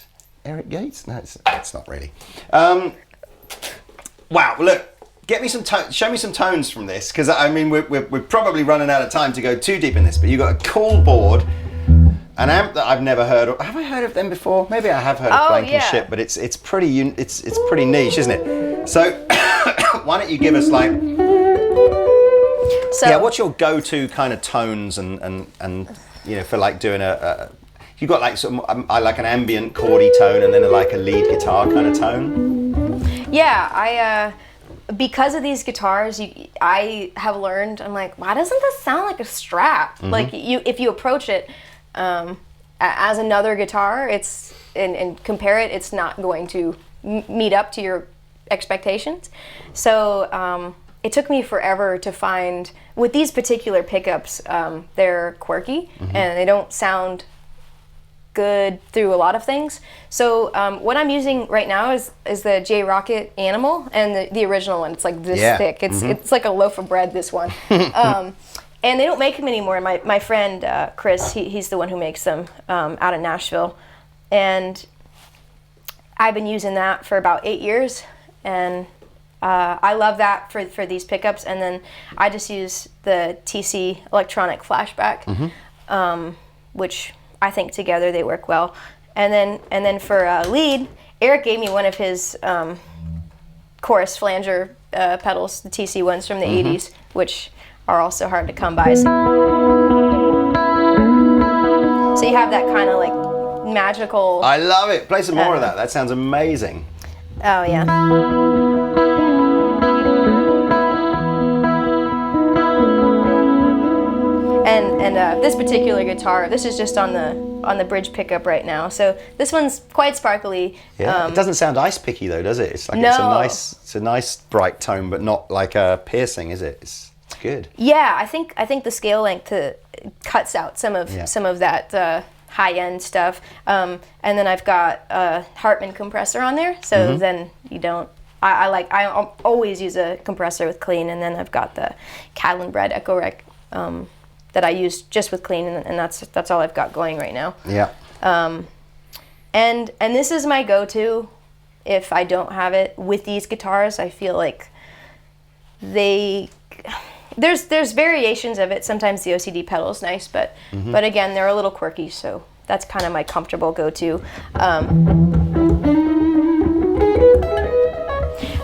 Eric Yates? No, it's not really. Wow. Look, get me some show me some tones from this, because I mean we're probably running out of time to go too deep in this. But you got a cool board. an amp that I've never heard of. Have I heard of them before? Maybe I have heard of Blankenship, but it's pretty niche, isn't it? So why don't you give us like, what's your go-to kind of tones and you know, for like doing you got like I like an ambient chordy tone and then like a lead guitar kind of tone. Yeah, because of these guitars, I have learned, I'm like, why doesn't this sound like a Strat? Like if you approach it as another guitar, and compare it, it's not going to meet up to your expectations. So it took me forever to find, with these particular pickups, they're quirky and they don't sound good through a lot of things. So what I'm using right now is the J Rocket Animal, and the original one. It's like this thick. It's like a loaf of bread, this one. And they don't make them anymore. My friend Chris, he's the one who makes them out of Nashville, and I've been using that for about 8 years, and I love that for these pickups. And then I just use the TC Electronic Flashback, which I think together they work well. And then for lead, Eric gave me one of his chorus flanger pedals, the TC ones from the 80s, which are also hard to come by. So you have that kind of like magical... I love it. Play some more of that. That sounds amazing. Oh, yeah. And this particular guitar, this is just on the bridge pickup right now. So this one's quite sparkly. Yeah, it doesn't sound ice picky though, does it? It's like it's a nice bright tone, but not like a piercing, is it? It's good. Yeah, I think the scale length cuts out some of that high end stuff. And then I've got a Hartman compressor on there, so then you don't. I always use a compressor with clean, and then I've got the Catalan Bred Echo Rec that I use just with clean, and that's all I've got going right now. Yeah. And this is my go-to if I don't have it with these guitars. I feel like there's variations of it. Sometimes the OCD pedal is nice, but again, they're a little quirky, so that's kind of my comfortable go-to.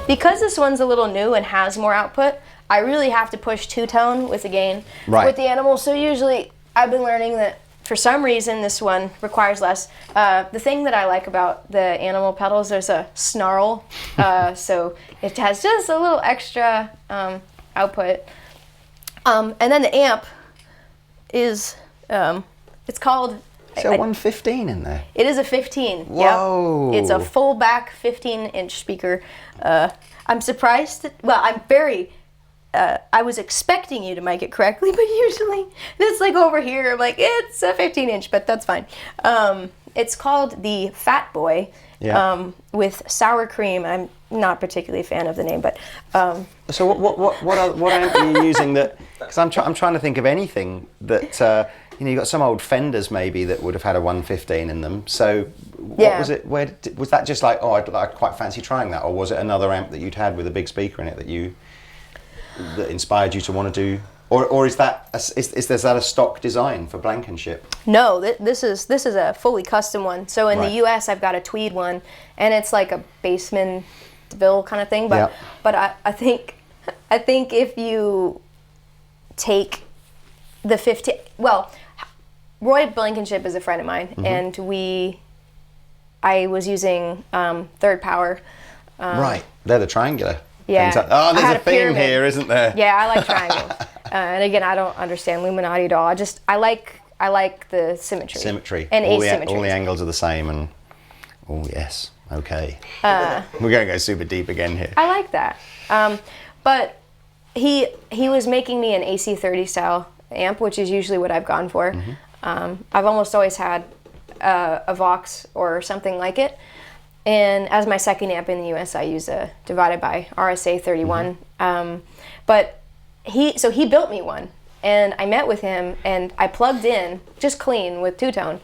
Because this one's a little new and has more output, I really have to push two-tone with the gain with the Animal. So usually I've been learning that for some reason this one requires less. The thing that I like about the Animal pedals, there's a snarl, so it has just a little extra output. And then the amp is, it's called... Is there 115 in there? It is a 15. Whoa. Yep. It's a full back 15-inch speaker. I'm surprised that, well, I'm very... I was expecting you to mic it correctly, but usually it's like over here. I'm like, it's a 15-inch, but that's fine. It's called the Fat Boy with sour cream. I'm not particularly a fan of the name, but... So what amp are you using that... Because I'm trying to think of anything that... you got some old Fenders maybe that would have had a 115 in them. So what was it? Was that just like, I'd quite fancy trying that, or was it another amp that you'd had with a big speaker in it that inspired you to want to do, or is that a stock design for Blankenship? No, this is a fully custom one. So in the US, I've got a tweed one, and it's like a Basemanville kind of thing. But I think if you take the 15, well, Roy Blankenship is a friend of mine, and I was using Third Power. Right, they're the triangular. Yeah. There's a theme here, isn't there? Yeah, I like triangles. And again, I don't understand Illuminati at all. I like the symmetry. Symmetry. And asymmetry. All the angles are the same, and yes, okay. We're going to go super deep again here. I like that. But he was making me an AC30 style amp, which is usually what I've gone for. I've almost always had a Vox or something like it. And as my second amp in the US, I use a Divided by RSA 31. But he built me one, and I met with him, and I plugged in just clean with two-tone,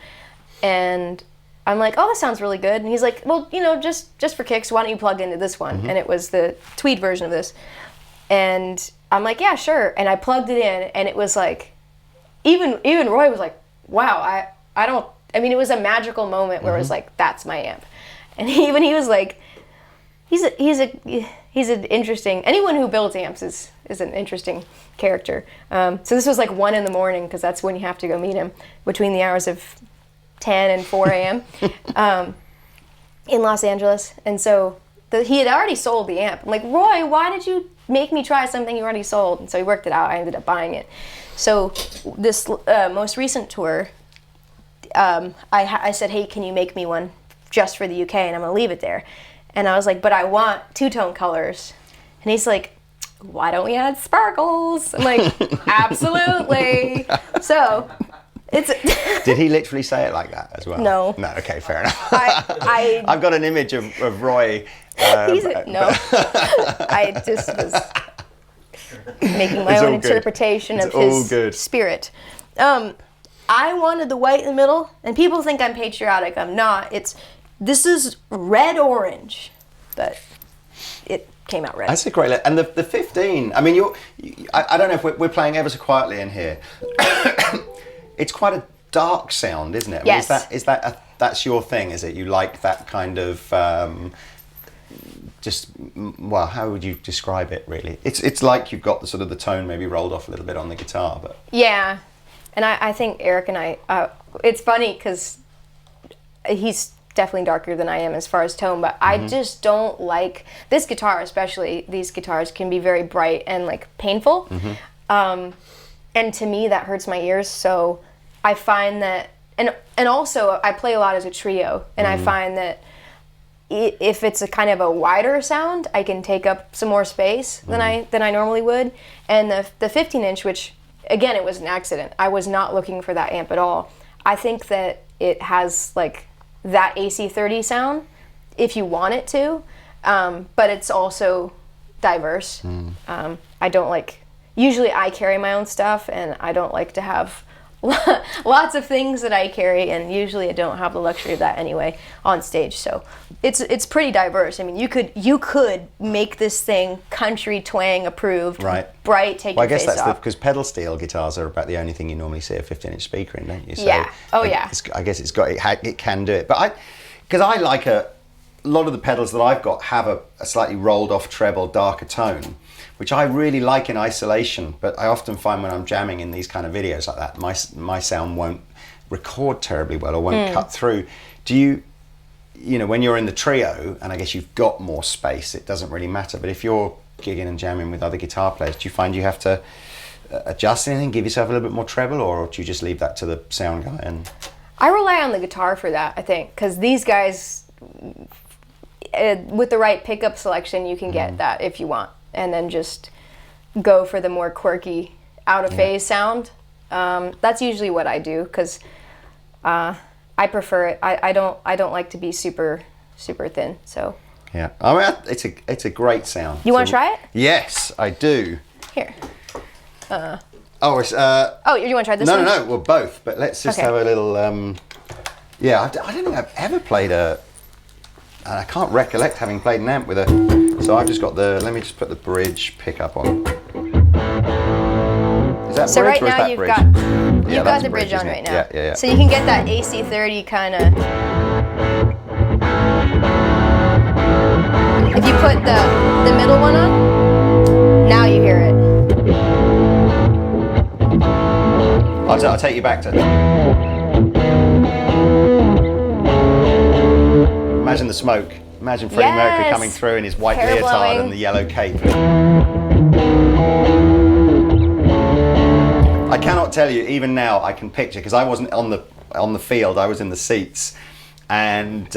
and I'm like, oh, that sounds really good. And he's like, well, just for kicks, why don't you plug into this one? And it was the tweed version of this. And I'm like, yeah, sure. And I plugged it in, and it was like, even Roy was like, wow, I mean, it was a magical moment where it was like, that's my amp. And he was like, he's an interesting, anyone who builds amps is an interesting character. So this was like 1 a.m, because that's when you have to go meet him, between the hours of 10 and 4 a.m. In Los Angeles. And so he had already sold the amp. I'm like, Roy, why did you make me try something you already sold? And so he worked it out. I ended up buying it. So this most recent tour, I said, hey, can you make me one just for the UK, and I'm gonna leave it there. And I was like, but I want two-tone colors. And he's like, why don't we add sparkles? I'm like, absolutely. So it's Did he literally say it like that as well? No. No, okay, fair enough. I've got an image of Roy. I just was making my own interpretation of his spirit. I wanted the white in the middle, and people think I'm patriotic. I'm not. This is red-orange, but it came out red. That's a great, and the 15. I mean, I don't know if we're playing ever so quietly in here. It's quite a dark sound, isn't it? Yes. I mean, that's your thing? Is it? You like that kind of well, how would you describe it? Really, it's like you've got the sort of the tone maybe rolled off a little bit on the guitar, but yeah. And I think Eric and I, it's funny because he's definitely darker than I am as far as tone, but I just don't like, this guitar especially, these guitars can be very bright and like painful. And to me that hurts my ears, so I find that, and also I play a lot as a trio, and I find that if it's a kind of a wider sound, I can take up some more space than I normally would. And the 15-inch, which again, it was an accident. I was not looking for that amp at all. I think that it has like that AC30 sound if you want it to, but it's also diverse. I don't like, usually I carry my own stuff, and I don't like to have lots of things that I carry, and usually I don't have the luxury of that anyway on stage. So it's pretty diverse. I mean, you could make this thing country twang approved, right? Bright, take your face off. I guess that's because pedal steel guitars are about the only thing you normally see a 15-inch speaker in, don't you? So yeah. Oh yeah. I guess it can do it, but because I like a lot of the pedals that I've got have a slightly rolled off treble, darker tone, which I really like in isolation, but I often find when I'm jamming in these kind of videos like that, my sound won't record terribly well or won't cut through. Do you know, when you're in the trio, and I guess you've got more space, it doesn't really matter, but if you're gigging and jamming with other guitar players, do you find you have to adjust anything, give yourself a little bit more treble, or do you just leave that to the sound guy? And I rely on the guitar for that, I think, because these guys, with the right pickup selection, you can get that if you want, and then just go for the more quirky, out of phase sound. That's usually what I do, because I prefer it. I don't like to be super thin. So yeah, I mean, it's a great sound. You want to try it? Yes, I do. Here. Oh, it's you want to try this one? No, well, both. But let's just have a little. Yeah, I don't think I've ever played and I can't recollect having played an amp with a. So I've just got let me just put the bridge pickup on. Is that so bridge right now you've got the bridge on right now. Yeah. So you can get that AC30 kind of. If you put the middle one on, now you hear it. I'll take you back to. Imagine the smoke. Imagine Freddie Mercury coming through in his white leotard and the yellow cape. I cannot tell you, even now I can picture, because I wasn't on the field, I was in the seats, and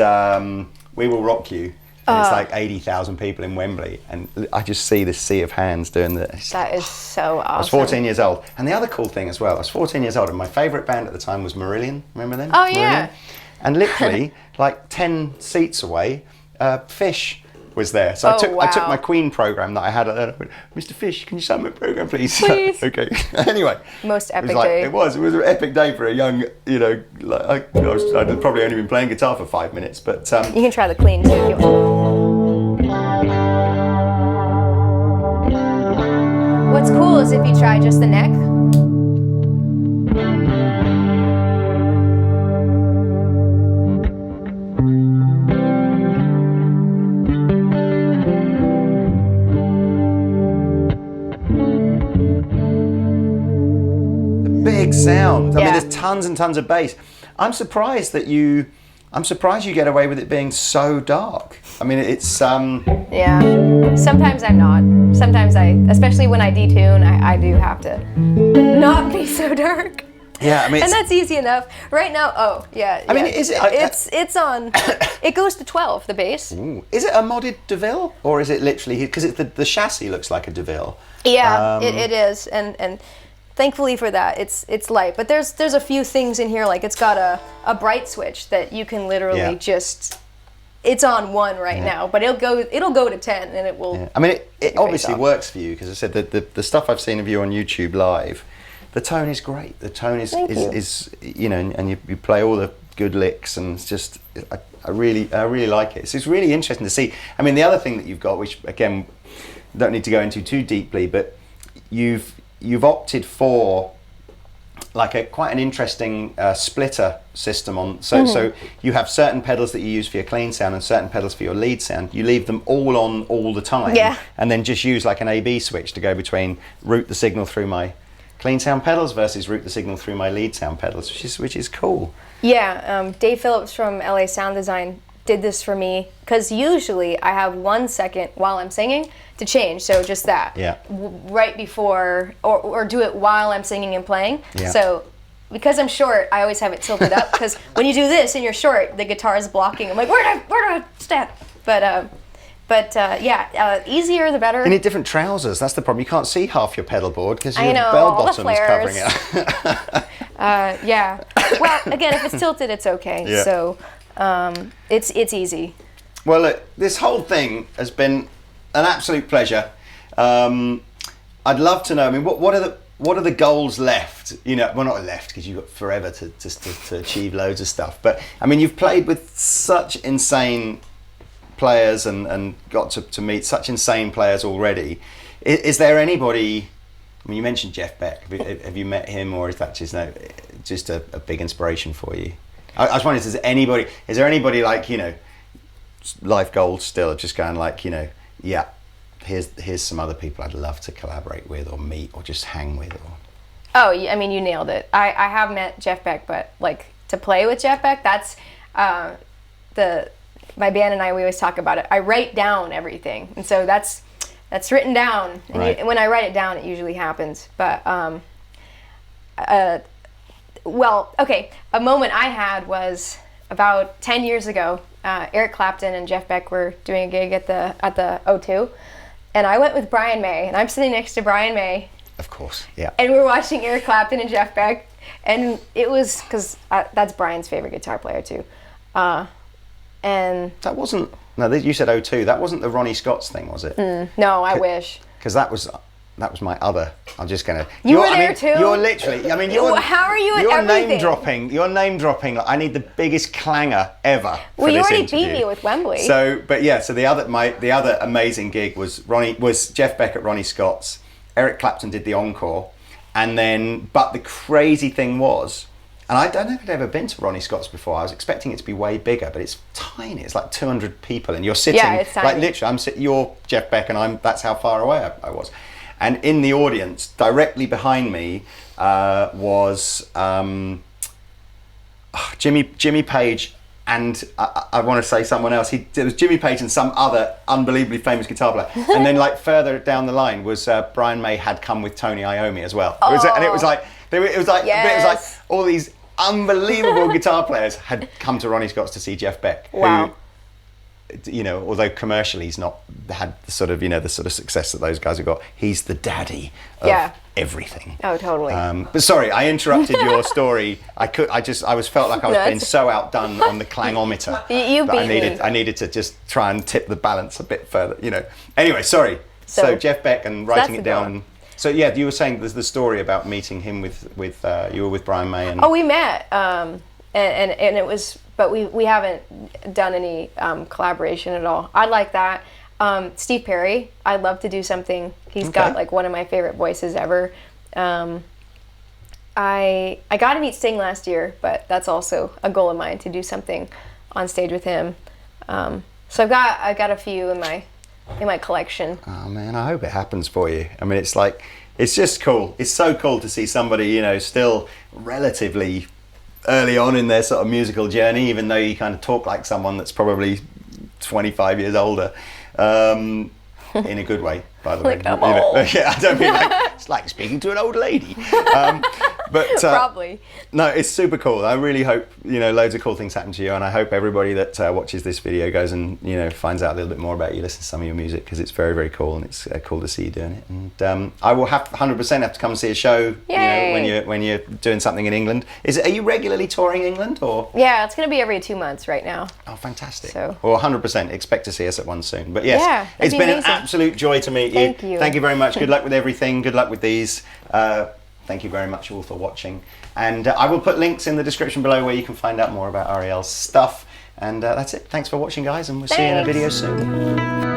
We Will Rock You. And it's like 80,000 people in Wembley, and I just see this sea of hands doing this. That is so awesome. I was 14 years old. And the other cool thing as well, I was 14 years old, and my favourite band at the time was Marillion. Remember them? Oh, yeah. And literally, like 10 seats away, Fish was there. So I took my Queen programme that I had, and I went, Mr. Fish, can you sign my programme, please? Please. Okay. Anyway. Most epic day. It was an epic day for a young, you know, like, I'd probably only been playing guitar for 5 minutes, but... you can try the Queen, too, if you want. What's cool is if you try just the neck. big sound. I mean, Yeah. there's tons and tons of bass. I'm surprised you get away with it being so dark. I mean, it's Yeah. Sometimes I'm not. Sometimes especially when I detune, I do have to not be so dark. yeah. I mean, And that's easy enough. Right now, I mean, is it? It's on. It goes to 12, the bass. Ooh. Is it a modded DeVille, or is it literally because the chassis looks like a DeVille? Yeah, it is, and thankfully for that, it's light. But there's a few things in here, like it's got a bright switch that you can literally just. It's on 1 right now, but it'll go to 10, and it will. Yeah. I mean, it obviously works for you because I said that the stuff I've seen of you on YouTube live, the tone is great. The tone is and you play all the good licks, and it's just I really like it. So it's really interesting to see. I mean, the other thing that you've got, which again, don't need to go into too deeply, but you've opted for like quite an interesting splitter system on. So you have certain pedals that you use for your clean sound and certain pedals for your lead sound. You leave them all on all the time, and then just use like an A/B switch to go between route the signal through my clean sound pedals versus route the signal through my lead sound pedals, which is cool. Yeah, Dave Phillips from LA Sound Design did this for me because usually I have 1 second while I'm singing to change. So just that. Yeah. Right before, or do it while I'm singing and playing. Yeah. So because I'm short, I always have it tilted up because when you do this and you're short, the guitar is blocking. I'm like, where do I stand? But easier the better. You need different trousers. That's the problem. You can't see half your pedal board because your I know, bell all the bottom's covering flares. it. Yeah. Well, again, if it's tilted, it's okay. Yeah. So it's easy. Well, look, this whole thing has been an absolute pleasure. I'd love to know. I mean, what are the goals left? You know, well, not left because you've got forever to achieve loads of stuff. But I mean, you've played with such insane players and got to meet such insane players already. Is there anybody? I mean, you mentioned Jeff Beck. Have you met him, or is that just a big inspiration for you? I was wondering, is there anybody like, you know, life goals still, just going like, you know, yeah, here's some other people I'd love to collaborate with or meet or just hang with? Or... Oh, I mean, you nailed it. I have met Jeff Beck, but like to play with Jeff Beck, that's my band and we always talk about it. I write down everything, and so that's written down. And right. When I write it down, it usually happens. But a moment I had was about 10 years ago. Eric Clapton and Jeff Beck were doing a gig at the O2, and I went with Brian May, and I'm sitting next to Brian May. Of course, yeah. And we're watching Eric Clapton and Jeff Beck, and it was because that's Brian's favorite guitar player too. And that wasn't. No, you said O2. That wasn't the Ronnie Scott's thing, was it? No, I wish. Because that was my other. I'm just gonna. You were there too. You're literally. I mean, how are you at you're everything? You're name dropping. Like, I need the biggest clanger ever. Well, you already interview. beat me with Wembley. So, but yeah. So the other amazing gig was Jeff Beck at Ronnie Scott's. Eric Clapton did the encore, and then. But the crazy thing was. And I don't know if I'd ever been to Ronnie Scott's before. I was expecting it to be way bigger, but it's tiny. It's like 200 people, and you're sitting it's tiny. like literally. You're Jeff Beck, and that's how far away I was. And in the audience, directly behind me, was Jimmy Page, and I want to say someone else. It was Jimmy Page and some other unbelievably famous guitar player. And then, like further down the line, was Brian May had come with Tony Iommi as well. It was like all these unbelievable guitar players had come to Ronnie Scott's to see Jeff Beck. Wow. Who, you know, although commercially he's not had the sort of success that those guys have got, he's the daddy of everything. Oh, totally. But sorry, I interrupted your story. I felt like I was being so outdone on the clangometer. You beat me. I needed to just try and tip the balance a bit further, you know. Anyway, sorry. So Jeff Beck and writing it down. So yeah, you were saying there's the story about meeting him with you were with Brian May and. Oh, we met, and it was, but we haven't done any collaboration at all. I'd like that. Steve Perry, I'd love to do something. He's got like one of my favorite voices ever. I got to meet Sting last year, but that's also a goal of mine to do something on stage with him. So I've got a few in my collection. Oh man, I hope it happens for you. I mean, it's like it's just cool. It's so cool to see somebody, you know, still relatively early on in their sort of musical journey, even though you kind of talk like someone that's probably 25 years older, in a good way, by the way. Like, I'm old. Yeah, I don't mean like, it's like speaking to an old lady. But Probably. no, it's super cool. I really hope, you know, loads of cool things happen to you, and I hope everybody that watches this video goes and, you know, finds out a little bit more about you, listens to some of your music, because it's very, very cool, and it's cool to see you doing it. And I will 100% have to come and see a show. Yay. You know, when you're doing something in England. Are you regularly touring England, or? Yeah, it's going to be every 2 months right now. Oh, fantastic. So. Well, 100% expect to see us at one soon. But yes, Yeah, that'd it's be been amazing. an absolute joy to meet you. Thank you. Thank you very much. Good luck with everything. Good luck with these. Thank you very much all for watching. And I will put links in the description below where you can find out more about Arielle's stuff. And that's it. Thanks for watching, guys, and we'll see you in a video soon.